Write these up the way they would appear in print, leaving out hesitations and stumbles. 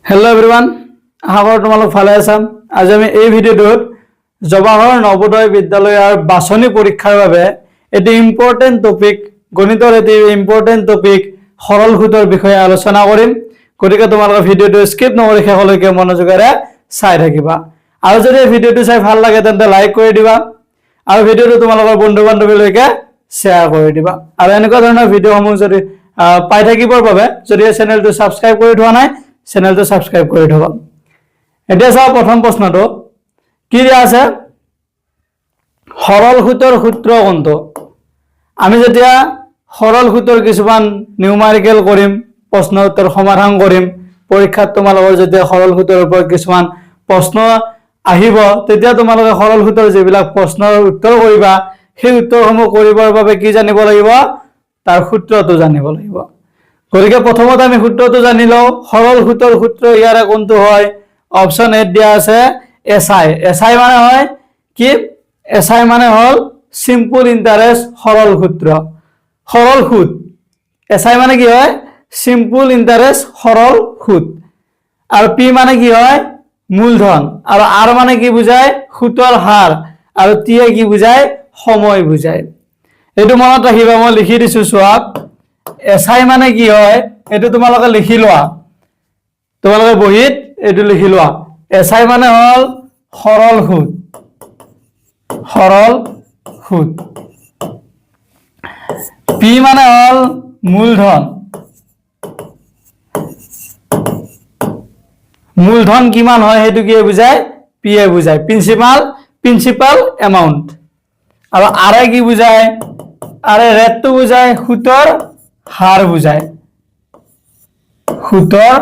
hello everyone आहार तुम्हारा भाले आसा आज आमी এই ভিডিওটোত জৱাহৰ নৱোদয় বিদ্যালয়ৰ বাছনি পৰীক্ষাৰ বাবে এটি ইম্পৰ্টেন্ট টপিক গণিতৰ এটি ইম্পৰ্টেন্ট টপিক সৰল সূত্ৰৰ বিষয়ে আলোচনা কৰিম গতিকে তোমালোকে ভিডিওটো স্কিপ নকৰি শেষলৈকে মনোযোগেৰে চাই থাকিবা আৰু যদি এই ভিডিওটো চাই ভাল লাগে তেন্তে লাইক কৰি দিবা আৰু ভিডিওটো তোমালোকৰ বন্ধু বান্ধৱীলৈকে শ্বেয়াৰ কৰি দিবা আৰু এনেকুৱা ধৰণৰ ভিডিওসমূহ যদি পাই থাকিবৰ বাবে যদি এই চেনেলটো সাবস্ক্ৰাইব কৰি থোৱা নাই চেনেলটো সাবস্ক্ৰাইব কৰি থবা এতিয়া চাও প্ৰথম প্ৰশ্নটো কি দিয়া আছে সৰল সূত্ৰৰ সূত্ৰ কোনটো আমি যেতিয়া সৰল সূত্ৰৰ কিছুমান নিউমাৰিকেল কৰিম প্ৰশ্ন উত্তৰ সমাধান কৰিম পৰীক্ষাত তোমালোকৰ যেতিয়া সৰল সূত্ৰৰ ওপৰত কিছুমান প্ৰশ্ন আহিব তেতিয়া তোমালোকে সৰল সূত্ৰৰ যিবিলাক প্ৰশ্নৰ উত্তৰ কৰিবা সেই উত্তৰসমূহ কৰিবৰ বাবে কি জানিব লাগিব তাৰ সূত্ৰটো জানিব লাগিব গতিকে প্ৰথমতে আমি সূত্ৰটো জানি লও সৰল সূত্ৰৰ সূত্ৰ ইয়াৰে কোনটো হয় অপচন এ দিয়া আছে এসআই মানে হয় কি এসআই মানে হল সিম্পল ইন্টারেস্ট সৰল সূত্ৰ সৰল সুদ এসআই মানে কি হয় সিম্পল ইন্টাৰেস্ট সৰল সুদ আৰু পি মানে কি হয় মূলধন আৰু আৰ মানে কি বুঝায় সুতৰ হাৰ আৰু টি এ কি বুঝায় সময় বুঝায় এটো মনত ৰাখিবা মই লিখি দিছো সোৱাব এসআই মানে কি হয় এটো তোমালোকে লিখি লোৱা তোমালোকে বহিত এটো লিখি লোৱা এসআই মানে হল সৰল সুদ পি মানে হল মূলধন কিমান হয় হেতু কি বুঝায় পি এ বুঝায় প্রিন্সিপাল অ্যামাউন্ট আৰু আৰ কি বুঝায় আৰে ৰেটটো বুঝায় সুতৰ হাৰ বুঝায় সুতৰ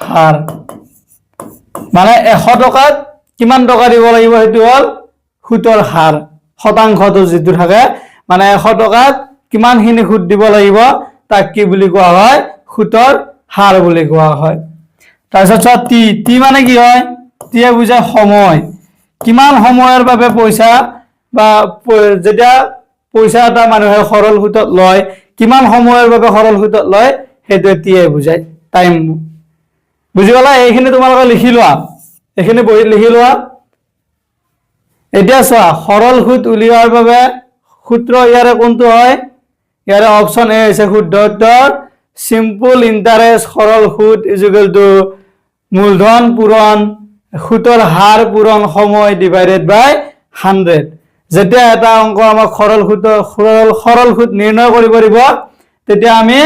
হাৰ মানে 100 টাকাত কিমান টকা দিব লাগিব হেতু হল সুতৰ হার শতাংশটো যেটো থাকে মানে 100 টাকাত কিমান হিনি সুদ দিব লাগিব তাক কি বুলি কোৱা হয় সুতৰ হাৰ বুলি কোৱা হয় তাৰপিছত টি মানে কি হয় টি এ বুঝায় সময় কিমান সময়ৰ বাবে পইচা বা যেটা পইচা এটা মানুহে সৰল সুদত লয় কিমান সময়ৰ বাবে সৰল সুদত লয় হেতু টি এ বুঝায় টাইম বুঝিলা এইখিনি তোমালোকে লিখি লোৱা এইখিনি বহিত লিখি লোৱা এতিয়া চোৱা সৰল সুদ উলিওৱাৰ বাবে সূত্ৰ ইয়াৰে কোনটো হয় ইয়াৰে অপচন এ হৈছে শুদ্ধ উত্তৰ সিম্পল ইন্টাৰেস্ট সৰল সুদ ইকুয়াল টু মূলধন পূৰণ সুতৰ হাৰ পূৰণ সময় ডিভাইডেড বাই 100 যেতিয়া এটা অংক আমাক সৰল সুদ নিৰ্ণয় কৰিব দিব তেতিয়া আমি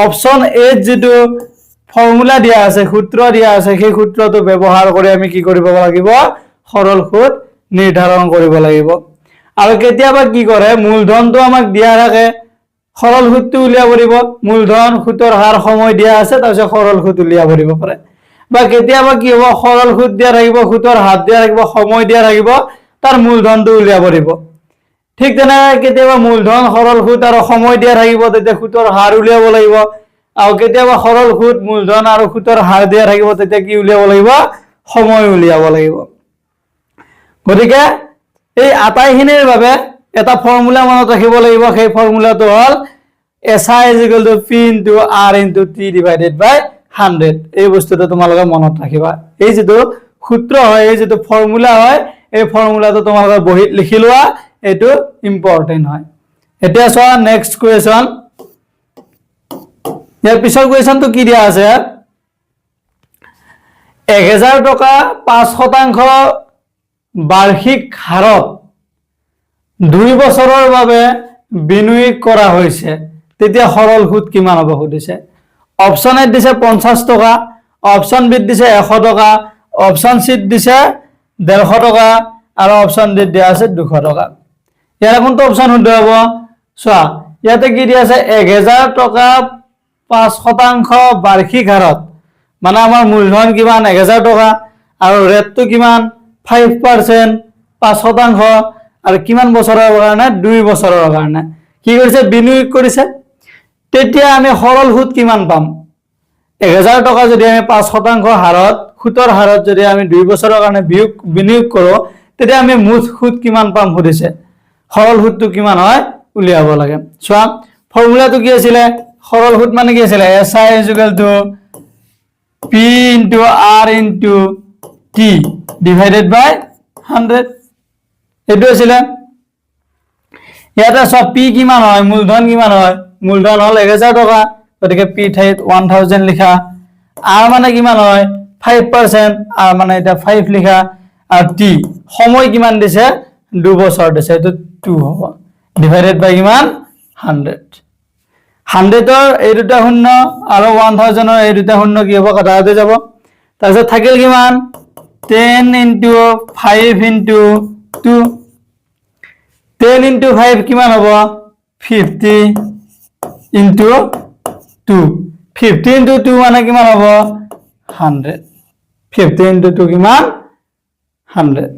অপচন এ যেটো ফৰ্মুলা দিয়া আছে সূত্ৰ দিয়া আছে সেই সূত্ৰটো ব্যৱহাৰ কৰি আমি কি কৰিব লাগিব সৰল সুদ নিৰ্ধাৰণ কৰিব লাগিব আৰু কেতিয়াবা কি কৰে মূলধনটো আমাক দিয়া থাকে সৰল সুদটো উলিয়াব দিব মূলধন সুতৰ হাৰ সময় দিয়া আছে তাৰপিছত সৰল সুদ উলিয়াব দিব পাৰে বা কেতিয়াবা কি হ'ব সৰল সুদ দিয়া থাকিব সুতৰ হাৰ দিয়া থাকিব সময় দিয়া থাকিব তাৰ মূলধনটো উলিয়াব দিব ঠিক তেনে কেতিয়াবা মূলধন সৰল সুদ আৰু সময় দিয়া থাকিব তেতিয়া সুতৰ হাৰ উলিয়াব লাগিব আৰু কেতিয়াবা সৰল সুদ মূলধন আৰু সুতৰ হার দিয়া থাকিব তেতিয়া কি উলিয়াব লাগিব সময় উলিয়াব লাগিব গতিকে এই আটাইখিনিৰ বাবে এটা ফৰ্মুলা মনত ৰাখিব লাগিব সেই ফৰ্মুলাটো হল SI = P * R * T / 100 এই বস্তুটো তোমালোকে মনত ৰাখিবা এই যেটো সূত্ৰ হয় এই যেটো ফৰ্মুলা হয় এই ফৰ্মুলাটো তোমালোকে বহিত লিখি লোৱা এটো ইম্পৰ্টেন্ট হয় এতিয়া চোৱা নেক্সট কোৱেশ্চন ইয়াৰ পিছৰ কোৱেশ্চনটো কি দিয়া আছে 1000 টকা 5% বাৰ্ষিক হাৰত 2 বছৰৰ বাবে বিনিয়োগ কৰা হৈছে তেতিয়া সৰল সুদ কিমান হ'ব সুধিছে অপচন এ দিছে 50 টকা অপচন বি দিছে 100 টকা অপচন সি দিছে 150 টকা আৰু অপচন ডি দিয়া আছে 200 টকা ইয়াৰ কোনটো অপচন শুদ্ধ হ'ব চোৱা ইয়াতে কি দিয়া আছে 1000 টকা 5% বাৰ্ষিক হাৰত মানে আমাৰ মূলধন কিমান 1000 টকা আৰু ৰেটটো কিমান 5% 5% আৰু কিমান বছৰৰ কাৰণে 2 বছৰৰ কাৰণে কি কৰিছে বিনিয়োগ কৰিছে তেতিয়া আমি সৰল সুদ কিমান পাম 1000 টকা যদি আমি 5% হাৰত সুতৰ হাৰত যদি আমি 2 বছৰৰ কাৰণে বিনিয়োগ কৰো তেতিয়া আমি মুঠ সুদ কিমান পাম সুধিছে সৰল সুদটো কিমান হয় উলিয়াব লাগে চোৱা ফৰ্মুলাটো কি আছিল সৰল সুদ মানে কি আছিল SI = P into R into T divided by 100 এইটো আছিলে ইয়াতে সব P কিমান হয় মূলধন কিমান হয় মূলধন হল 1000 টাকা গতিকে P ঠাইত 1000 লিখা R মানে কিমান হয় 5% R মানে এটা 5 লিখা আর T সময় কিমান দিছে 2 বছর দিছে এটো 2 হ'ব ডিভাইডেড বাই কিমান 100 100 এর এই দুটা শূন্য আর 1000 এর এই দুটা শূন্য কি হ'ব কাটাতে যাব তাৰপিছত থাকিল কিমান 10 into 5 into 2 10 into 5 কিমান হ'ব 50 into 2 50 into 2 মানে কিমান হ'ব 100 50 into 2 কিমান 100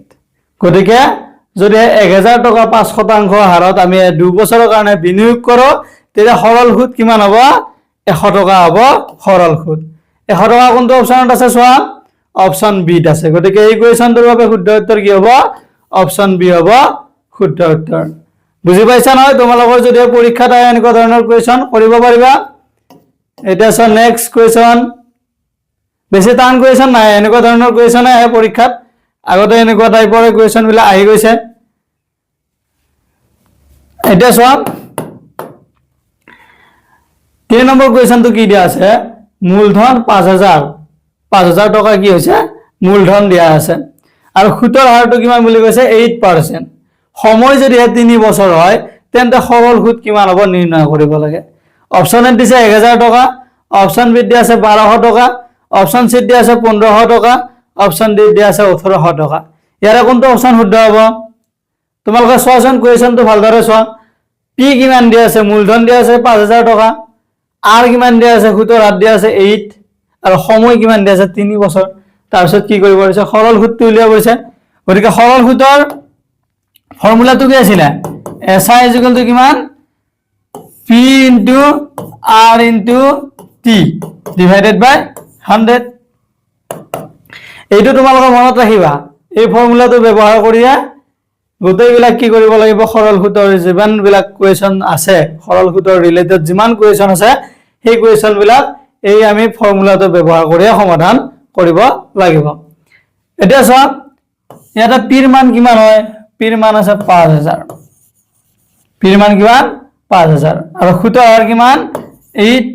গতিকে যদি 1000 টাকা 5% হাৰত আমি 2 বছৰৰ কাৰণে বিনিয়োগ কৰো তেতিয়া সৰল সুদ কিমান হ'ব 100 টাকা হ'ব সৰল সুদ 100 টাকা কোনটো অপচনত আছে চোৱা অপচন বি ত আছে গতিকে এই কোৱেশ্যনটোৰ বাবে শুদ্ধ উত্তৰ কি হ'ব অপচন বি হ'ব শুদ্ধ উত্তৰ বুজি পাইছা নহয় তোমালোকৰ যদি পৰীক্ষাত আহে এনেকুৱা ধৰণৰ কোৱেশ্যন কৰিব পাৰিবা এটা আছে নেক্সট কোৱেশ্যন বেছি টান কোৱেশ্যন নাই এনেকুৱা ধৰণৰ কোৱেশ্যন আহে পৰীক্ষাত আগতে এনেকুৱা টাইপৰ কোৱেশ্যন বিলা আহি গৈছে এটা চোৱা 3 নম্বৰ কোৱেশ্যনটো কি দিয়া আছে মূলধন 5000 টাকা কি হৈছে মূলধন দিয়া আছে আৰু সুতৰ হাৰটো কিমান বুলি কৈছে 8% সময় যদি 3 বছৰ হয় তেন্তে সৰল সুদ কিমান হ'ব নিৰ্ণয় কৰিব লাগে অপচন এ দিছে 1000 টাকা অপচন বি দিয়া আছে 1200 টাকা অপচন সি দিয়া আছে 1500 টাকা অপচন ডি দিয়া আছে 1800 টাকা ইয়াৰ কোনটো অপচন শুদ্ধ হ'ব তোমালোকে চোৱাচোন কোৱেশ্যনটো ভালদৰে চোৱা পি কিমান দিয়া আছে মূলধন দিয়া আছে 5000 টাকা আৰ কিমান দিয়া আছে সুতৰ হাৰ দিয়া আছে 8 আৰু সময় কিমান দিয়া আছে 3 বছৰ তাৰপিছত কি কৰিব আছে সৰল সুদটো উলিয়াব আছে গতিকে সৰল সুদৰ ফৰ্মুলাটো কি আছিল SI কিমান P into R into T divided by 100 এইটো তোমালোকে মনত ৰাখিবা এই ফৰ্মুলাটো ব্যৱহাৰ কৰিয়া গোটেইবিলাক কি কৰিব লাগিব সৰল সুদৰ যিমান বিলাক কোৱেশ্যন আছে সৰল সুদৰ ৰিলেটেড যিমান কোৱেশ্যন আছে সেই কোৱেশ্যন বিলাক এই আমি ফৰ্মুলাটো ব্যৱহাৰ কৰি সমাধান কৰিব লাগিব এটা চোৱা ইয়াতে পিৰ মান কিমান হয় পিৰ মান আছে 5000 পিৰ মান কিমান 5000 আৰু সুতৰ হাৰ কিমান 8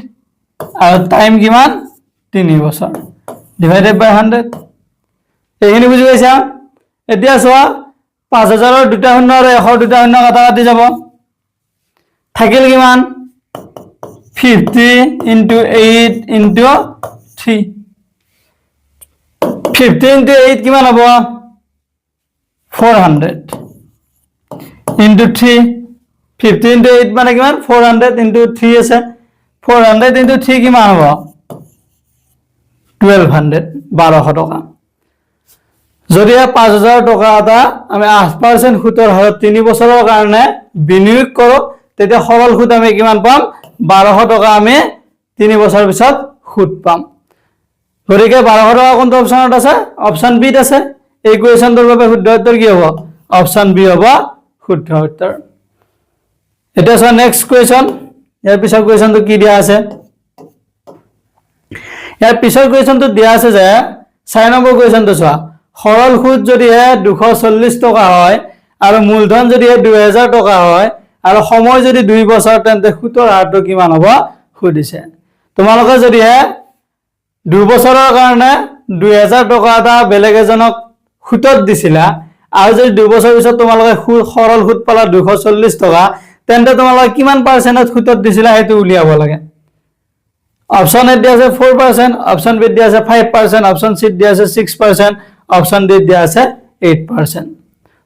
আৰু টাইম কিমান 3 বছৰ ডিভাইডেড বাই 100 এইখিনি বুজি পাইছা এতিয়া চোৱা 5000 ৰ দুটা শূন্য আৰু 100 দুটা শূন্য কাটা কাটি যাব থাকিল কিমান 50 into 8 into 3 50 into 8 কিমান হ'ব 400 into 3 50 into 8 মানে কিমান 400 into 3 আছে 400 into 3 কিমান হ'ব 1200 1200 টাকা যদি 5000 টাকা এটা আমি 8% সুতৰ হাৰত 3 বছৰৰ কাৰণে বিনিয়োগ কৰো তেতিয়া সৰল সুদ আমি কিমান পাম 1200 টাকা আমি 3 বছৰ পিছত সুদ পাম গতিকে 1200 টাকা কোনটো অপচনত আছে অপচন বি ত আছে এই কোৱেশ্যনটোৰ বাবে শুদ্ধ উত্তৰ কি হ'ব অপচন বি হ'ব শুদ্ধ উত্তৰ এটা আছে নেক্সট কোৱেশ্যন ইয়াৰ পিছৰ কোৱেশ্যনটো কি দিয়া আছে ইয়াৰ পিছৰ কোৱেশ্যনটো দিয়া আছে যে 6 নম্বৰ কোৱেশ্যনটো চোৱা সৰল সুদ যদি 240 টাকা হয় আৰু মূলধন যদি 2000 টাকা হয় আৰু সময় যদি 2 বছৰ তেন্তে সুতৰ হাৰটো কিমান হ'ব সুধিছে তোমালোকে যদি 2 বছৰৰ কাৰণে 2000 টাকা এটা বেলেগ এজনক সুতত দিছিলা আৰু যদি 2 বছৰ পিছত তোমালোকে সৰল সুদ পালা 240 টাকা তেন্তে তোমালোকে কিমান পাৰ্চেন্টত সুতত দিছিলা হেতু উলিয়াব লাগে অপচন এ দিয়া আছে 4% অপচন বি দিয়া আছে 5% অপচন সি দিয়া আছে 6% অপচন ডি দিয়া আছে 8%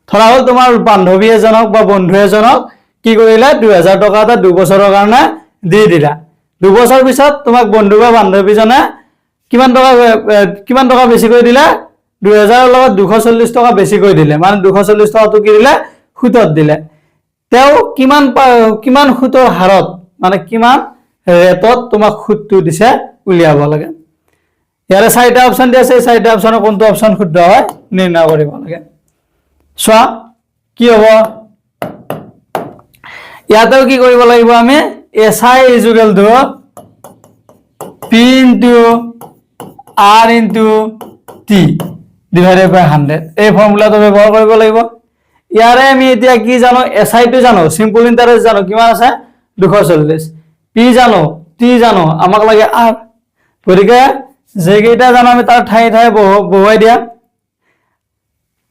ধৰা হল তোমাৰ বান্ধৱী এজনক বা বন্ধু এজনক কি কৰিলা 2000 টাকা এটা 2 বছৰৰ কাৰণে দি দিলা 2 বছৰ পিছত তোমাক বন্ধু বা বান্ধৱীজনে কিমান টকা বেছি কৰি দিলা 2000 ৰ লগত 240 টাকা বেছি কৰি দিলে মানে 240 টাকাটো কি দিলে সুতত দিলে তেও কিমান সুতৰ হাৰত মানে কিমান ৰেটত তোমাক সুদটো দিছে উলিয়াব লাগে ইয়াৰে 4টা অপচন দি আছে 4টা অপচনৰ কোনটো অপচন শুদ্ধ হয় নিৰ্ণয় কৰিব লাগে চোৱা কি হ'ব ইয়াতেও কি কৰিব লাগিব আমি SI = P into r into t divided by 100 এই ফর্মুলাটো ব্যৱহাৰ কৰিব লাগিব ইয়াৰে আমি এতিয়া কি জানো SI টো জানো সিম্পল ইন্টারেস্ট জানো কিমান আছে 240 p জানো t জানো আমাক লাগে r গতিকে যেকেইটা জানো আমি তাৰ ঠাই ঠাই বহুৱাই দিয়া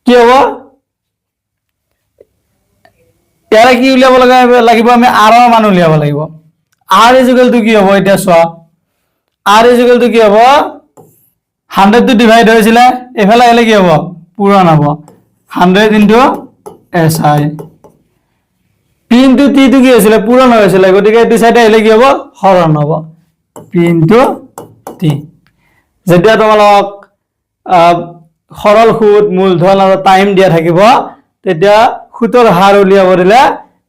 কি হ'ব ইয়াৰে কি উলিয়াব লাগিব আমি r ৰ মান উলিয়াব লাগিব r = কি হ'ব এতিয়া চোৱা r = কি হ'ব 100 টো ডিভাইড হৈছিল এফালে এলে কি হ'ব পূৰণ হ'ব 100 into SI p into t টো কি হৈছিল পূৰণ হৈছিল গতিকে এই সাইডে এলে কি হ'ব হৰণ হ'ব p into t যেতিয়া তোমালোক সৰল সুদ মূলধন আৰু টাইম দিয়া থাকিব তেতিয়া সুতৰ হাৰ উলিয়াব দিলে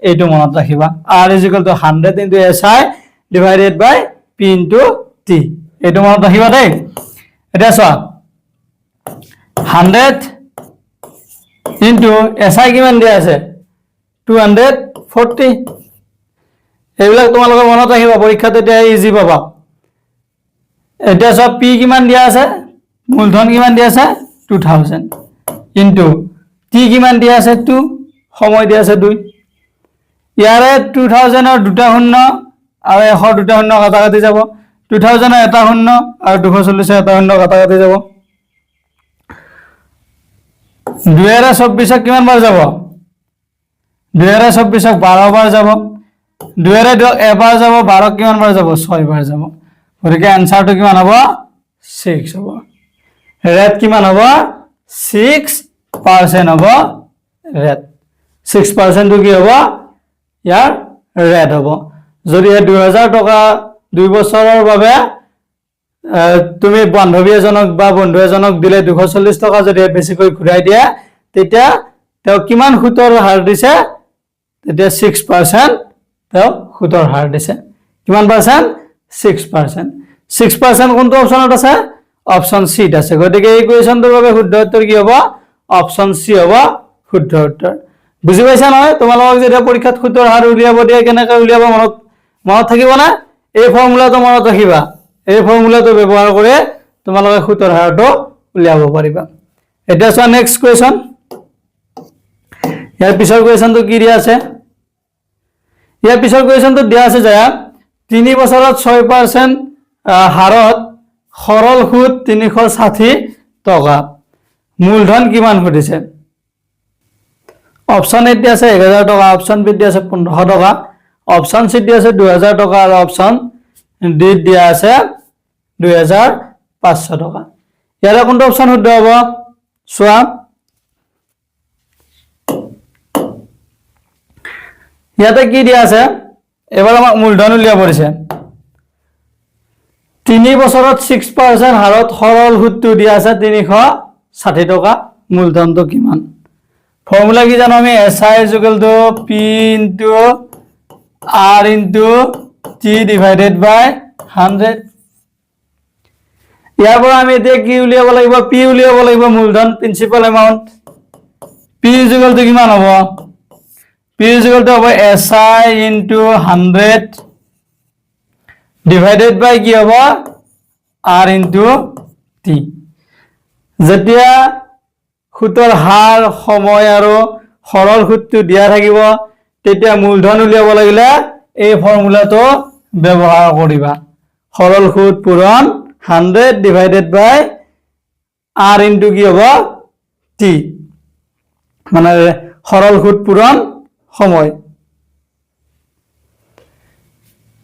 এইটো মনত ৰাখিবা r = 100 into SI divided by p into t এইটো মনত ৰাখিবা দেই এটা চোৱা 100 into SI কিমান দিয়া আছে 240 এইবিলাক তোমালোকৰ মনত ৰাখিবা পৰীক্ষাত এতিয়া ইজি পাবা এটা সব p কিমান দিয়া আছে মূলধন কিমান দিয়া আছে 2000 into t কিমান দিয়া আছে 2 সময় দিয়া আছে 2 ইয়াৰে 2000 ৰ দুটা শূন্য আৰু 100 দুটা শূন্য কাটাকাটি যাব 2000 ৰ এটা শূন্য আৰু 240 ৰ এটা শূন্য কাটাকাটি যাব 2024 কিমান বাৰ যাব 2024 12 বাৰ যাব 2000 এবাৰ যাব 12 কিমান বাৰ যাব 6 বাৰ যাব গতিকে আনসাৰটো কিমান হ'ব 6 হ'ব ৰেট কিমান হ'ব 6% হ'ব ৰেট 6% টো কি হ'ব ইয়াৰ ৰেট হ'ব যদি 2000 টকা 2 বছৰৰ বাবে তুমি বান্ধৱী এজনক বা বন্ধু এজনক দিলে 240 টকা যদি বেছিকৈ ঘূৰাই দিয়া তেতিয়া তেওঁ কিমান সুতৰ হাৰ দিছে তেতিয়া 6% তেওঁ সুতৰ হাৰ দিছে কিমান পাৰ্সেন্ট 6% 6% কোনটো অপচনত আছে অপচন সি আছে গতিকে এই কোৱেশ্চনটোৰ বাবে শুদ্ধ উত্তৰ কি হ'ব অপচন সি হ'ব শুদ্ধ উত্তৰ বুজি পাইছা নহয় তোমালোকক যেতিয়া পৰীক্ষাত সুতৰ হাৰ উলিয়াব দিয়ে কেনেকৈ উলিয়াব মনত থাকিব না এই ফৰ্মুলাটো মনত ৰাখিবা এই ফৰ্মুলাটো ব্যৱহাৰ কৰি তোমালোকে সুতৰ হাৰটো উলিয়াব পাৰিবা এটা চোৱা নেক্সট কোৱেশ্চন ইয়াৰ পিছৰ কোৱেশ্চনটো কি দিয়া আছে ইয়াৰ পিছৰ কোৱেশ্চনটো দিয়া আছে যে 3 বছৰত 6% হাৰত সৰল সুদ 360 টকা মূলধন কিমান সুধিছে অপচন এ দিয়া আছে 1000 টকা অপচন বি দিয়া আছে 1500 টকা অপচন সি দিয়া আছে 2000 টকা আৰু অপচন ডি দিয়া আছে 2500 টকা ইয়াৰ কোনটো অপচন শুদ্ধ হ'ব চোৱা ইয়াতে কি দিয়া আছে এবাৰ আমাক মূলধন উলিয়াব দিছে 3 বছৰত 6% হাৰত সৰল সুদটো দিয়া আছে 360 টকা মূলধনটো কিমান ফৰ্মুলা কি জানো আমি SI = P into R into T divided by 100 ইয়াৰ পৰা আমি এতিয়া কি উলিয়াব লাগিব P উলিয়াব লাগিব মূলধন প্ৰিন্সিপাল এমাউন্ট P = কিমান হ'ব P = হ'ব SI into 100 divided by কি হ'ব R into T যেতিয়া সুতৰ হাৰ সময় আৰু সৰল সুদটো দিয়া থাকিব তেতিয়া মূলধন উলিয়াব লাগিলে এই ফৰ্মুলাটো ব্যৱহাৰ কৰিবা সৰল সুদ পূৰণ 100 divided by R into কি হ'ব T মানে সৰল সুদ পূৰণ সময়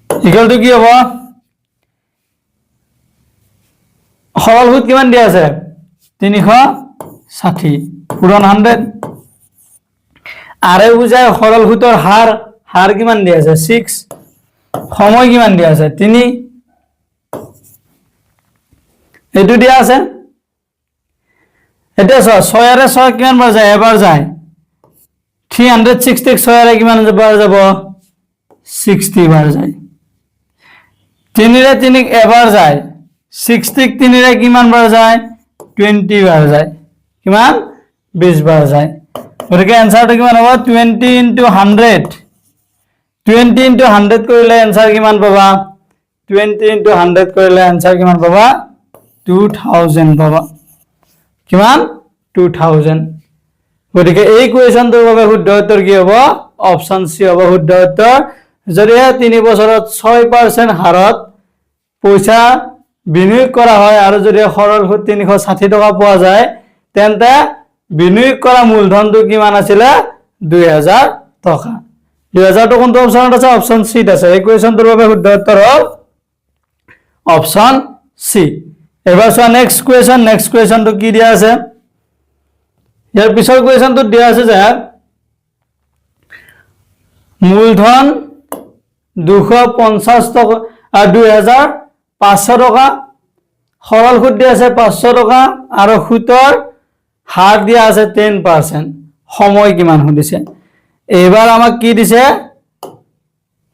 ইকুয়াল টু কি হ'ব সৰল সুদ কিমান দিয়া আছে 360 পূৰণ 100 আৰে বুঝায় সৰল সুতৰ হার কিমান দিয়া আছে 6 সময় কিমান দিয়া আছে 3 এটো দিয়া আছে এটা 6 আরে 6 কিমান বার যায় এবাৰ যায় 360 6 আৰে কিমান বাৰ যাব 60 বাৰ যায় 3 ৰে 3 এবাৰ যায় 60 3 রে কিমান বার যায় 20 বার যায় কিমান 20 বার যায় গতিকে आंसरটো কিমান হ'ব 20 into 100 20 into 100 কৰিলে आंसर কিমান পাবা 20 into 100 কৰিলে आंसर কিমান পাবা 2000 পাবা কিমান 2000 গতিকে এই কুৱেশ্যনটোৰ বাবে শুদ্ধ উত্তৰ কি হ'ব অপচন সি হ'ব শুদ্ধ উত্তৰ যদিহে 3 বছৰত 6% হাৰত পইচা বিনিয়োগ কৰা হয় আৰু যদি সৰল সুদ 360 টকা পোৱা যায় তেন্তে বিনিয়োগ কৰা মূলধনটো কিমান আছিল 2000 টকা 2000 টো কোনটো অপচনত আছে অপচন সি আছে এই কুৱেশ্যনটোৰ বাবে শুদ্ধ উত্তৰ হ'ল অপচন সি এবাৰ চোৱা নেক্সট কুৱেশ্যনটো কি দিয়া আছে ইয়াৰ পিছৰ কুৱেশ্যনটো দিয়া আছে যে মূলধন 250 টকা 2500 টকা সৰল সুদ দিয়া আছে 500 টকা আৰু সুতৰ হাৰ দিয়া আছে 10% সময় কিমান সুধিছে এবাৰ আমাক কি দিছে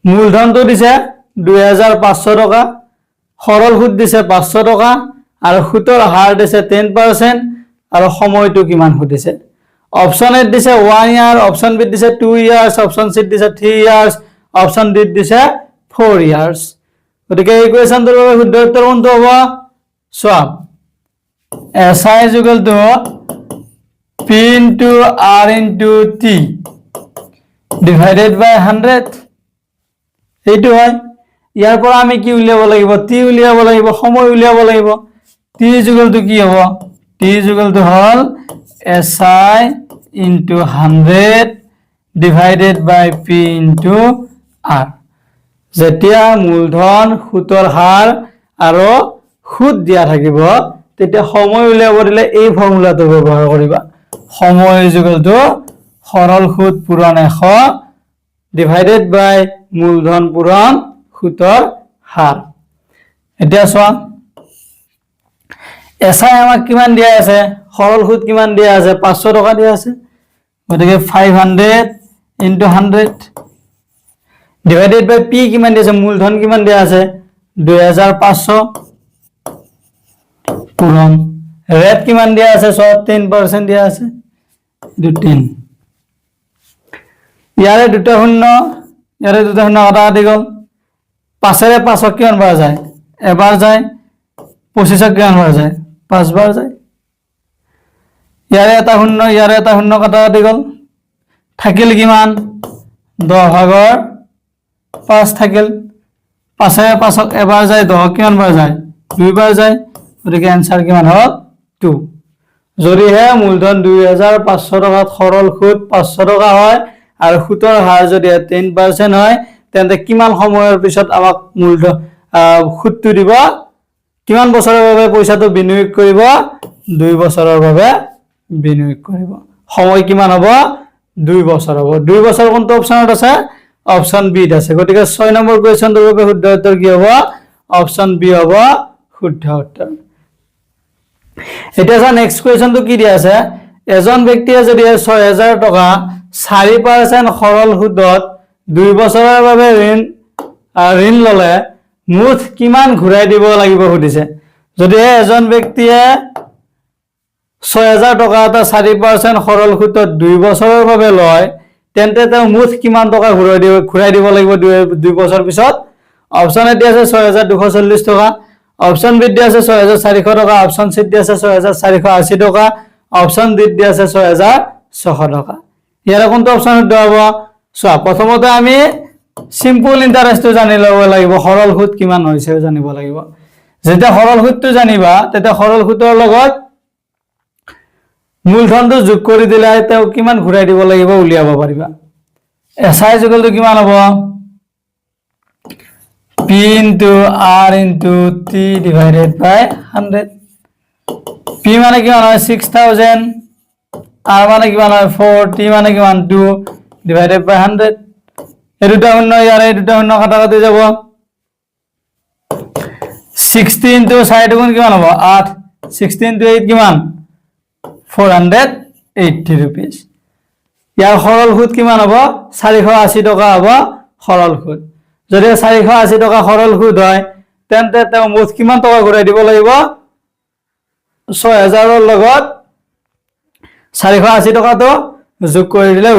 মূলধনটো দিছে 2500 টকা সৰল সুদ দিছে 500 টকা আৰু সুতৰ হাৰ দিছে 10% আৰু সময়টো কিমান সুধিছে অপচন এ দিছে 1 ইয়াৰ অপচন বি দিছে 2 ইয়াৰ্স অপচন সি দিছে 3 ইয়াৰ্স অপচন ডি দিছে 4 ইয়াৰ্স গতিকে এই কুৱেশ্যনটোৰ বাবে শুদ্ধ উত্তৰ কোনটো হ'ব চোৱা SI P into R into T divided by 100 এইটো হয় ইয়াৰ পৰা আমি কি উলিয়াব লাগিব T উলিয়াব লাগিব সময় উলিয়াব লাগিব T কি হ'ব T hall SI into 100 divided by P into R যেতিয়া মূলধন সুতৰ হাৰ আৰু সুদ দিয়া থাকিব তেতিয়া সময় উলিয়াব দিলে এই ফৰ্মুলাটো ব্যৱহাৰ কৰিবা সময় সৰল সুদ পূৰণ 100 divided by মূলধন পূৰণ সুতৰ হাৰ এতিয়া চোৱা SI আমাক কিমান দিয়া আছে সৰল সুদ কিমান দিয়া আছে 500 টকা দিয়া আছে গতিকে 500 into 100 divided by P কিমান দিয়া আছে মূলধন কিমান দিয়া আছে 2500 পূৰণ ৰেট কিমান দিয়া আছে 10% দিয়া আছে 10 ইয়াৰে দুটা শূন্য কাটা কাটি গ'ল 5 5 কিমান বাৰ যায় এবাৰ যায় 25 কিমান বাৰ যায় 5 বাৰ যায় ইয়াৰে এটা শূন্য কাটা কাটি গ'ল থাকিল কিমান 10 ভাগৰ 5 থাকিল 5 5 এবাৰ যায় 10 কিমান বাৰ যায় 2 বাৰ যায় গতিকে आंसर কিমান হ'ল 2 যদিহে মূলধন 2500 টকাত সৰল সুদ 500 টকা হয় আৰু সুতৰ হাৰ যদি 10% হয় তেন্তে কিমান সময়ৰ পিছত আমাক মূলধন সুদটো দিব কিমান বছৰৰ বাবে পইচাটো বিনিয়োগ কৰিব 2 বছৰৰ বাবে বিনিয়োগ কৰিব সময় কিমান হ'ব 2 বছৰ হ'ব 2 বছৰ কোনটো অপচনত আছে অপচন বি আছে গতিকে 6 নম্বৰ কুৱেশ্যনটোৰ বাবে শুদ্ধ উত্তৰ কি হ'ব অপচন বি হ'ব শুদ্ধ উত্তৰ এতিয়া নেক্সট কুৱেশ্যনটো কি দিয়া আছে এজন ব্যক্তিয়ে যদি 6000 টকা 4% সৰল সুদত 2 বছৰৰ বাবে ঋণ ললে মুঠ কিমান ঘূৰাই দিব লাগিব সুধিছে যদি এজন ব্যক্তিয়ে 6000 টকা এটা 4% সৰল সুদত 2 বছৰৰ বাবে লয় তেন্তে তেওঁ মুঠ কিমান টকা ঘূৰাই দিব লাগিব 2 বছৰ পিছত অপচন এ দিয়া আছে 6240 টকা অপচন বি দিয়া আছে 6400 টকা অপচন সি দিয়া আছে 6480 টকা অপচন ডি দিয়া আছে 6600 টকা ইয়াৰ কোনটো অপচন দিয়া হ'ব চোৱা প্ৰথমতে আমি সিম্পল ইন্টাৰেস্টটো জানি লব লাগিব সৰল সুদ কিমান হৈছে জানিব লাগিব যেতিয়া সৰল সুদটো জানিবা তেতিয়া সৰল সুদৰ লগত মূলধনটো যোগ কৰি দিলে তেও কিমান ঘূৰাই দিব লাগিব উলিয়াব পাৰিবা SI কিমান হ'ব P into R into T divided by 100 P মানে কিমান হয় 6000 R মানে কিমান হয় 4 T মানে কিমান 2 divided by 100 এই দুটা শূন্য ইয়াৰ এই দুটা শূন্য কাটা কাটি যাব 16 into 60 গুণ কিমান হ'ব 8 16 into 8 কিমান 480 rupees ইয়াৰ সৰল সুদ কিমান হ'ব 480 টকা হ'ব সৰল সুদ যদি 480 টকা সৰল সুদ হয় তেন্তে তেওঁ মুঠ কিমান টকা ঘূৰাই দিব লাগিব 6000 ৰ লগত 480 টকাটো যোগ কৰি দিলে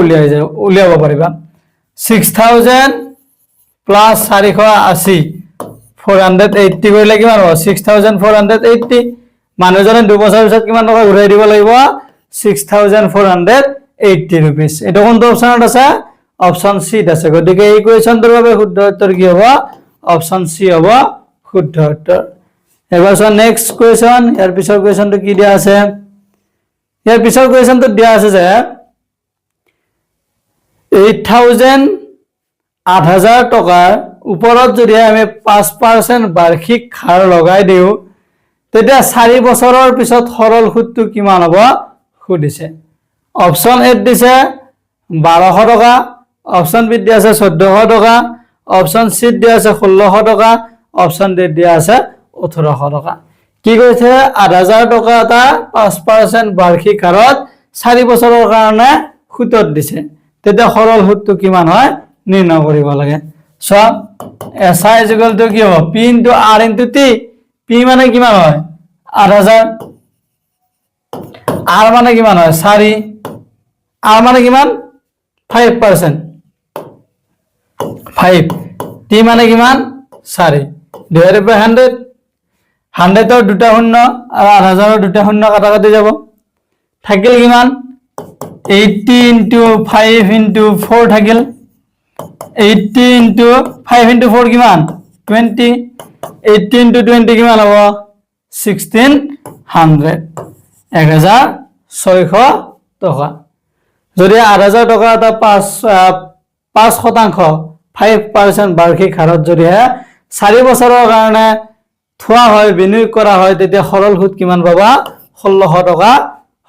উলিয়াব পাৰিবা 6000 plus 480 480 কৰিলে কিমান হ'ব 6480 মানুহজনে 2 বছৰৰ পিছত কিমান টকা ঘূৰাই দিব লাগিব 6480 rupees এটা কোনটো অপচনত আছে অপচন সি আছে গতিকে এই কোৱেশ্চনটোৰ বাবে শুদ্ধ উত্তৰ কি হ'ব অপচন সি হ'ব শুদ্ধ উত্তৰ এবাৰ চোৱা নেক্সট কোৱেশ্চন ইয়াৰ পিছৰ কোৱেশ্চনটো কি দিয়া আছে ইয়াৰ পিছৰ কোৱেশ্চনটো দিয়া আছে যে 8000 টকাৰ ওপৰত যদি আমি 5% বাৰ্ষিক হাৰ লগাই দিও তেতিয়া 4 বছৰৰ পিছত সৰল সুদটো কিমান হ'ব সুধিছে অপচন এ দিছে 1200 টকা অপচন বি দিয়া আছে 1400 টকা অপচন সি দিয়া আছে 1600 টকা অপচন ডি দিয়া আছে 1800 টকা কি কৈছে 8000 টকা এটা 5% বাৰ্ষিক হাৰত 4 বছৰৰ কাৰণে সুদত দিছে তেতিয়া সৰল সুদটো কিমান হয় নিৰ্ণয় কৰিব লাগে সো SI কি হ'ব P * R * T P মানে কিমান হয় 8000 R মানে কিমান হয় 4 R মানে কিমান 5% 5 T মানে কিমান 4 divided by 100 100 ৰ দুটা শূন্য আৰু 8000 ৰ দুটা শূন্য কাটা কাটি যাব থাকিল কিমান 80 * 5 * 4 থাকিল 80 * 5 * 4 কিমান 20 80 * 20 কিমান হ'ব 1600 1600 টকা যদি 8000 টকা এটা 5% বাৰ্ষিক হাৰত যদি 4 বছৰৰ কাৰণে থোৱা হয় বিনিয়োগ কৰা হয় তেতিয়া সৰল সুদ কিমান পাবা 1600 টকা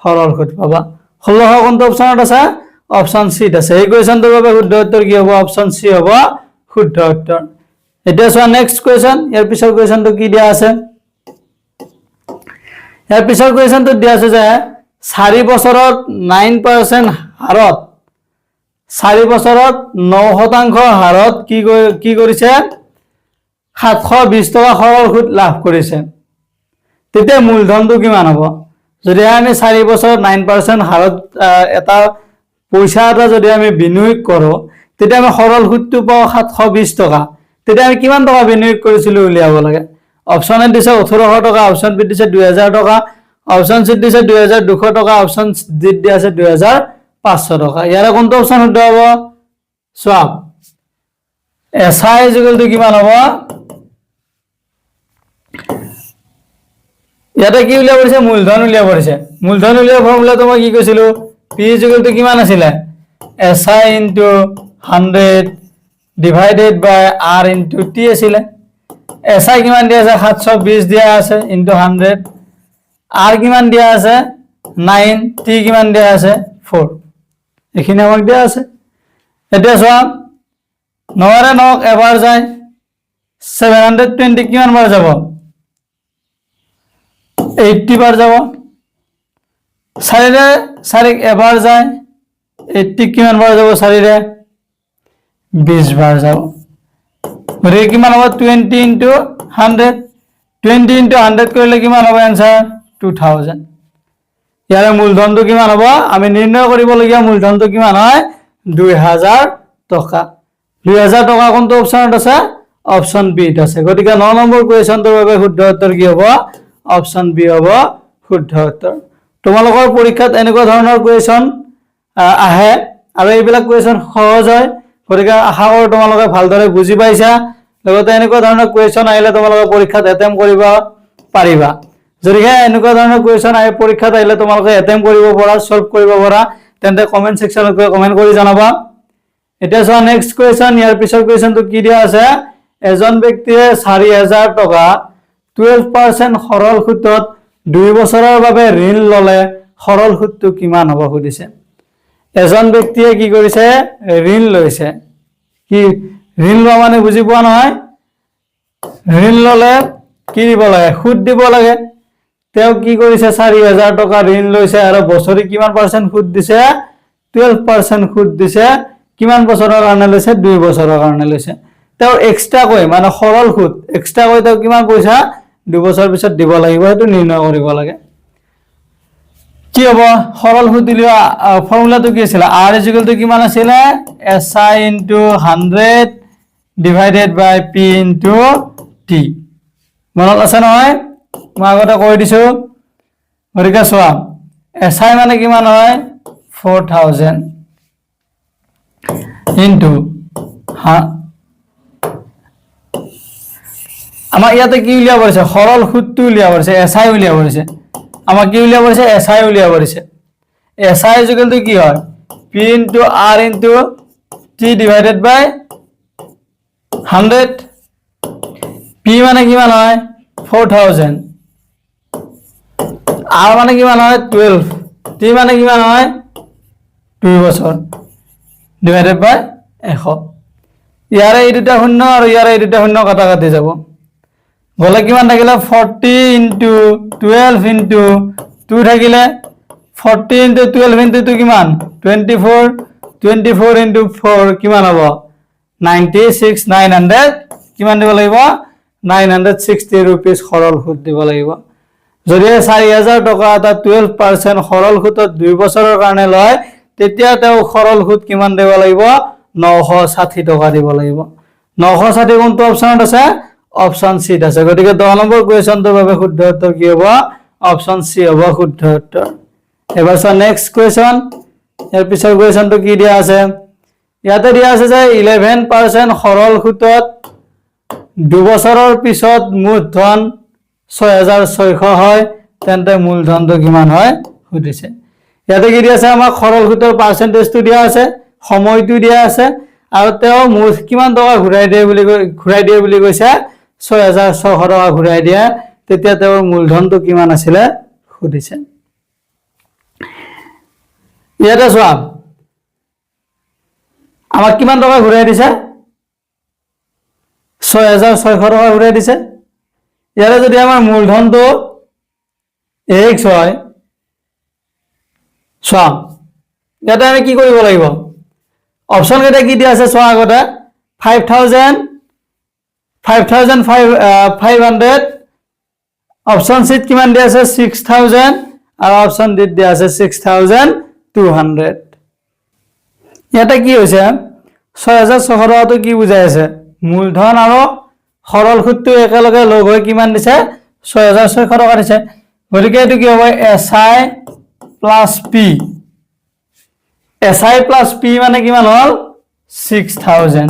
সৰল সুদ পাবা 1600 কোনটো অপচনত আছে অপচন সি আছে এই কোৱেশ্চনটোৰ বাবে শুদ্ধ উত্তৰ কি হ'ব অপচন সি হ'ব শুদ্ধ উত্তৰ এতিয়া চোৱা নেক্সট কোৱেশ্চন ইয়াৰ পিছৰ কোৱেশ্চনটো কি দিয়া আছে ইয়াৰ পিছৰ কোৱেশ্চনটো দিয়া আছে যে 4 বছৰত 9% হাৰত 4 বছৰত 9% হাৰত কি কৰিছে 720 টকা সৰল সুদ লাভ কৰিছে তেতিয়া মূলধনটো কিমান হ'ব যদি আমি 4 বছৰত 9% হাৰত এটা পইচা এটা যদি আমি বিনিয়োগ কৰো তেতিয়া আমি সৰল সুদটো পাও 720 টকা তেতিয়া আমি কিমান টকা বিনিয়োগ কৰিছিলো উলিয়াব লাগে অপচন এ দিছে 1800 টকা অপচন বি দিছে 2000 টকা অপচন সি দিছে 2200 টকা অপচন ডি দি আছে 2500 টকা ইয়াৰে কোনটো অপচন শুদ্ধ হ'ব সব SI কিমান হ'ব ইয়াতে কি উলিয়াব পৰিছে মূলধন উলিয়াব পৰিছে মূলধন উলিয়াব ফৰ্মুলাটো মই কি কৈছিলো P কিমান আছিল SI * 100 divided by R * T আছিল SI কিমান দিয়া আছে 720 দিয়া আছে * 100 R কিমান দিয়া আছে 9 T কিমান দিয়া আছে 4 এখিনি আমাক দিয়া আছে এতিয়া চোৱা 9 9 এবাৰ যায় 720 কিমান বাৰ যাব 80 বাৰ যাব 4 এবাৰ যায় 80 কিমান বাৰ যাব 4 ৰে 20 বাৰ যাব গতিকে কিমান হ'ব 20 * 100 20 * 100 কৰিলে কিমান হ'ব आंसर 2000 ইয়াৰে মূলধনটো কিমান হ'ব আমি নিৰ্ণয় কৰিবলগীয়া মূলধনটো কিমান হয় 2000 টকা 2000 টকা কোনটো অপচনত আছে অপচন বি ত আছে গতিকে 9 নম্বৰ কোৱেশ্চনটোৰ বাবে শুদ্ধ উত্তৰ কি হ'ব অপচন বি হ'ব শুদ্ধ উত্তৰ তোমালোকৰ পৰীক্ষাত এনেকুৱা ধৰণৰ কোৱেশ্চন আহে আৰু এইবিলাক কোৱেশ্চন সহজ হয় গতিকে আশা কৰো তোমালোকে ভালদৰে বুজি পাইছা লগতে এনেকুৱা ধৰণৰ কোৱেশ্চন আহিলে তোমালোকে পৰীক্ষাত এটেম্প কৰিব পাৰিবা যদিহে এনেকুৱা ধৰণৰ কোৱেশ্চন আহে পৰীক্ষাত আহিলে তোমালোকে এটেম্প কৰিব পৰা সলভ কৰিব পৰা তেন্তে কমেন্ট সেকশনত গৈ কমেন্ট কৰি জনাবা এতিয়া চোৱা নেক্সট কোৱেশ্চন ইয়াৰ পিছৰ কোৱেশ্চনটো কি দিয়া আছে এজন ব্যক্তিয়ে 4000 টকা 12% সৰল সুদত 2 বছৰৰ বাবে ঋণ ললে সৰল সুদটো কিমান হ'ব সুধিছে এজন ব্যক্তিয়ে কি কৰিছে ঋণ লৈছে কি ঋণ লোৱা মানে বুজি পোৱা নহয় ঋণ ললে কি দিব লাগে সুদ দিব লাগে তেও কি কৰিছে 4000 টকা ঋণ লৈছে আৰু বছৰি কিমান পাৰ্সেন্ট সুদ দিছে 12% সুদ দিছে কিমান বছৰৰ কাৰণে লৈছে 2 বছৰৰ কাৰণে লৈছে তেও এক্সট্ৰা কৈ মানে সৰল সুদ এক্সট্ৰা কৈ তেও কিমান পইচা 2 বছৰ পিছত দিব লাগিব এটো নিৰ্ণয় কৰিব লাগে কি হ'ব সৰল সুদ দিলে ফৰ্মুলাটো কি আছিল R = কিমান আছিল SI * 100 divided by P * T মনত আছে নহয় মই আগতে কৈ দিছো গতিকে চোৱা SI মানে কিমান হয় 4000 ইনটু আমাৰ ইয়াতে কি উলিয়াব পাৰিছে সৰল সুদটো উলিয়াব পাৰিছে SI উলিয়াব পাৰিছে আমাৰ কি উলিয়াব পাৰিছে SI উলিয়াব পাৰিছে SI ইকুৱেল টু কি হয় P into R into T divided by 100 P মানে কিমান হয় 4000 R মানে কিমান হয় 12 T মানে কিমান হয় 2 বছৰ ডিভাইডেড বাই 100 ইয়াৰে এই দুটা শূন্য আৰু ইয়াৰে এই দুটা শূন্য কাটা কাটি যাব গলে কিমান থাকিলে 40 ইনটু 12 ইনটু 2 থাকিলে 40 ইনটু 12 ইনটু 2 কিমান 24 24 ইনটু 4 কিমান হ'ব 96 900 কিমান দিব লাগিব 960 rupees সৰল সুদ দিব লাগিব যদি 4000 টকা এটা 12% সৰল সুদত 2 বছৰৰ কাৰণে লয় তেতিয়া তেও সৰল সুদ কিমান দিব লাগিব 960 টকা দিব লাগিব 960 কোনটো অপচনত আছে অপচন সি আছে গতিকে 10 নম্বৰ কোৱেশ্চনটোৰ বাবে শুদ্ধ উত্তৰ কি হ'ব অপচন সি হ'ব শুদ্ধ উত্তৰ এবাৰ চোৱা নেক্সট কোৱেশ্চন ইয়াৰ পিছৰ কোৱেশ্চনটো কি দিয়া আছে ইয়াতে দিয়া আছে যে 11% সৰল সুদত 2 বছৰৰ পিছত মূলধন 6600 হয় তেন্তে মূলধনটো কিমান হয় সুধিছে ইয়াতে কি দিয়া আছে আমাক সৰল সুদৰ পাৰ্চেন্টেজটো দিয়া আছে সময়টো দিয়া আছে আৰু তেও মূল কিমান টকা ঘূৰাই দিয়ে বুলি কৈছে 6600 টকা ঘূৰাই দিয়া তেতিয়া তেওঁৰ মূলধনটো কিমান আছিল সুধিছে ইয়াতে চোৱা আমাক কিমান টকা ঘূৰাই দিছে 6600 টকা ঘূৰাই দিছে ইয়াৰে যদি আমাৰ মূলধনটো x হয় চোৱা ইয়াতে আমি কি কৰিব লাগিব অপচন কেইটা কি দিয়া আছে চোৱা আগতে 5500 অপচন সিত কিমান দিয়া আছে 6000 আৰু অপচন ডি দিয়া আছে 6200 ইয়াতে কি হৈছে 6600 টকাটো কি বুজাই আছে মূলধন আৰু সৰল সুদটো একেলগে লগ হৈ কিমান দিছে 6600 টকা দিছে গতিকে এটো কি হ'ব SI plus P SI plus P মানে কিমান হল 6600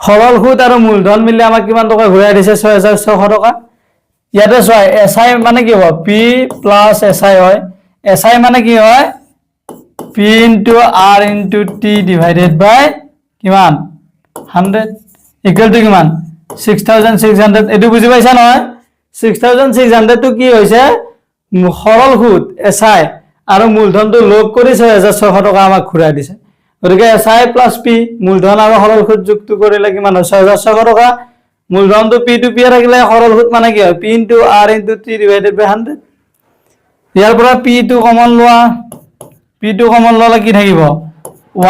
সৰল সুদ আৰু মূলধন মিলি আমাক কিমান টকা ঘূৰাই দিছে 6600 টকা ইয়াতে চোৱা SI মানে কি হ'ব P plus SI হয় SI মানে কি হয় P into R into T divided by কিমান 100 equal to কিমান 6600 এটো বুজি পাইছা নহয় 6600 টো কি হৈছে সৰল সুদ SI আৰু মূলধনটো লগ কৰি 6600 টকা আমাক ঘূৰাই দিছে গতিকে SI plus P মূলধন আৰু সৰল সুদ যুক্ত কৰিলে কিমান হয় 6600 টকা মূলধনটো P to P থাকিলে সৰল সুদ মানে কি হয় P into R into T divided by 100 ইয়াৰ পৰা P to কমন লোৱা P to কমন ললে কি থাকিব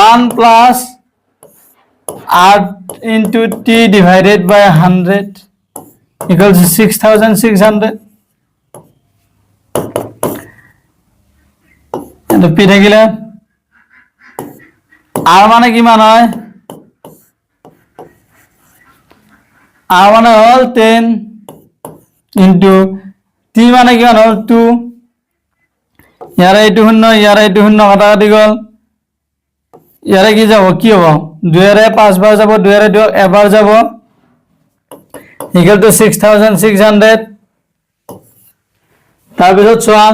1 plus R into T divided by 100 equals 6600 and P থাকিলে R মানে কিমান হয় R মানে হল 10 into T মানে কিমান হল 2 ইয়াৰে এইটো শূন্য কাটা কাটি গল ইয়াৰে কি যাব কি হ'ব 2 এৰে 5 বাৰ যাব 2 এৰে 2 এবাৰ যাব equal to 6600 তাৰ পিছত চোৱা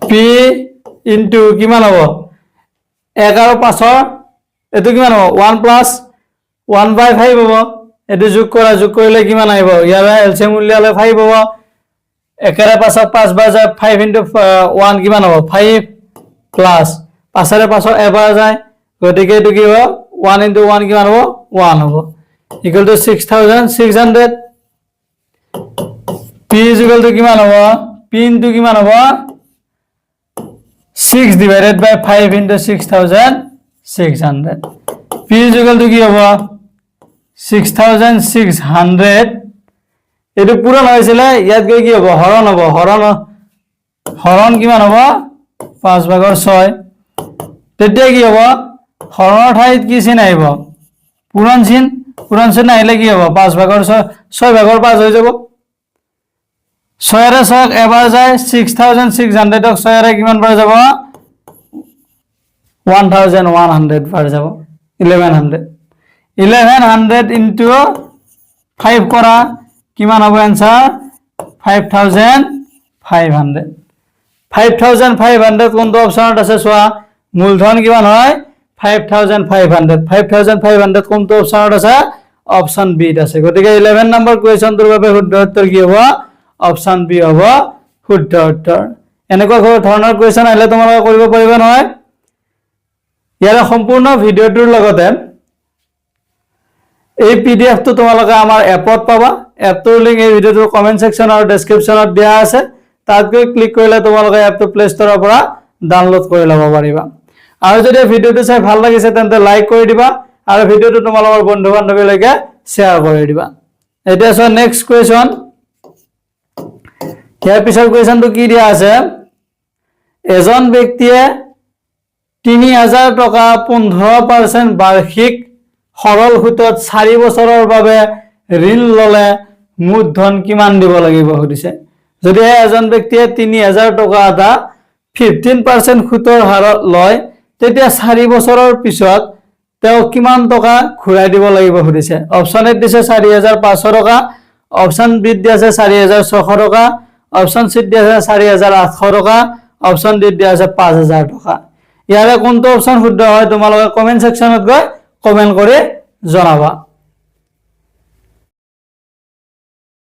P into কিমান হ'ব 1 আৰু 5 এটো কিমান হ'ব 1 plus 1/5 হ'ব এটো যোগ কৰিলে কিমান আহিব ইয়াৰে এলচিএম উলিয়ালে 5 হ'ব 1 এৰে 5 5 বাৰ যায় 5 into 1 কিমান হ'ব 5 plus 5 এৰে 5 এবাৰ যায় গতিকে এটো কি হ'ব 1 into 1 কিমান হ'ব 1 হ'ব equal to 6600 P is equal to কিমান হ'ব P into কিমান হ'ব 6 divided by 5 into 6600 P is equal to কি হ'ব 6600 এটো পূৰণ হৈছিলে ইয়াত গৈ কি হ'ব হৰণ হ'ব হৰণ কিমান হ'ব 5/6 তেতিয়া কি হ'ব হৰণৰ ঠাইত কি চিন আহিব পূৰণ চিন আহিলে কি হ'ব 5/6 6/5 হৈ যাব 6 ছয়ক এবাৰ যায় 6600 ক 6 কিমান বাৰ যাব 1100 বাৰ যাব 1100 ইনটু 5 কৰা কিমান হ'ব आंसर 5500 5500 কোনটো অপচনত আছে চোৱা মূলধন কিমান হয় 5500 কোনটো অপচনত আছে অপচন বি ত আছে গতিকে 11 নম্বৰ কোৱেশ্চনটোৰ বাবে শুদ্ধ উত্তৰ কি হ'ব অপচন বি হ'ব শুদ্ধ উত্তৰ এনেকুৱা ধৰণৰ কোৱেশ্চন আহিলে তোমালোকে কৰিব পাৰিবা নহয় ইয়াৰ সম্পূৰ্ণ ভিডিওটোৰ লগতে এই পিডিএফ টো তোমালোকে আমাৰ এপত পাবা এপটোৰ লিংক এই ভিডিওটোৰ কমেন্ট সেকশন আৰু ডেসক্ৰিপচনত দিয়া আছে তাত গৈ ক্লিক কৰিলে তোমালোকে এপটো প্লে ষ্টৰৰ পৰা ডাউনলোড কৰি ল'ব পাৰিবা আৰু যদি ভিডিওটো চাই ভাল লাগিছে তেন্তে লাইক কৰি দিবা আৰু ভিডিওটো তোমালোকৰ বন্ধু-বান্ধৱীলৈকে শেয়াৰ কৰি দিবা এতিয়া সো নেক্সট কোৱেশ্চন ইয়াৰ পিছৰ কোৱেশ্চনটো কি দিয়া আছে এজন ব্যক্তিয়ে 3000 টকা 15% বাৰ্ষিক সৰল সুতত 4 বছৰৰ বাবে ঋণ ললে মূলধন কিমান দিব লাগিব সুধিছে যদি এজন ব্যক্তিয়ে 3000 টকা এটা 15% সুতৰ হাৰত লয় তেতিয়া 4 বছৰৰ পিছত তেওঁ কিমান টকা ঘূৰাই দিব লাগিব সুধিছে অপচন এ দিছে 4500 টকা অপচন বি দিছে 4600 টকা অপচন সি দিছে 4800 টকা অপচন ডি দিছে 5000 টকা ইয়াৰে কোনটো অপচন শুদ্ধ হয় তোমালোকে কমেন্ট সেকশনত গৈ কমেন্ট কৰি জনাবা